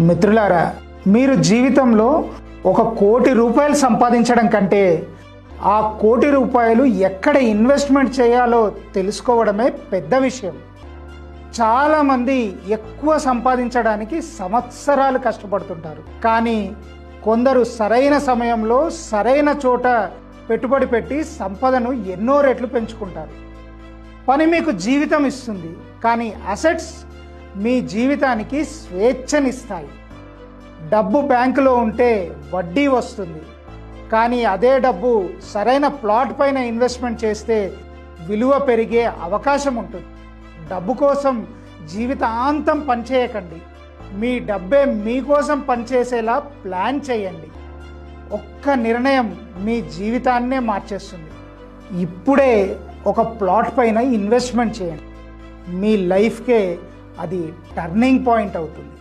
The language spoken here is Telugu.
మిత్రులారా, మీరు జీవితంలో 1,00,00,000 రూపాయలు సంపాదించడం కంటే ఆ 1,00,00,000 రూపాయలు ఎక్కడ ఇన్వెస్ట్మెంట్ చేయాలో తెలుసుకోవడమే పెద్ద విషయం. చాలామంది ఎక్కువ సంపాదించడానికి సంవత్సరాలు కష్టపడుతుంటారు, కానీ కొందరు సరైన సమయంలో సరైన చోట పెట్టుబడి పెట్టి సంపదను ఎన్నో రెట్లు పెంచుకుంటారు. పని మీకు జీవితం ఇస్తుంది, కానీ అసెట్స్ మీ జీవితానికి స్వేచ్ఛనిస్తాయి. డబ్బు బ్యాంకులో ఉంటే వడ్డీ వస్తుంది, కానీ అదే డబ్బు సరైన ప్లాట్ పైన ఇన్వెస్ట్మెంట్ చేస్తే విలువ పెరిగే అవకాశం ఉంటుంది. డబ్బు కోసం జీవితాంతం పనిచేయకండి, మీ డబ్బే మీకోసం పనిచేసేలా ప్లాన్ చేయండి. ఒక్క నిర్ణయం మీ జీవితాన్నే మార్చేస్తుంది. ఇప్పుడే ఒక ప్లాట్ పైన ఇన్వెస్ట్మెంట్ చేయండి, మీ లైఫ్కే అది టర్నింగ్ పాయింట్ అవుతుంది.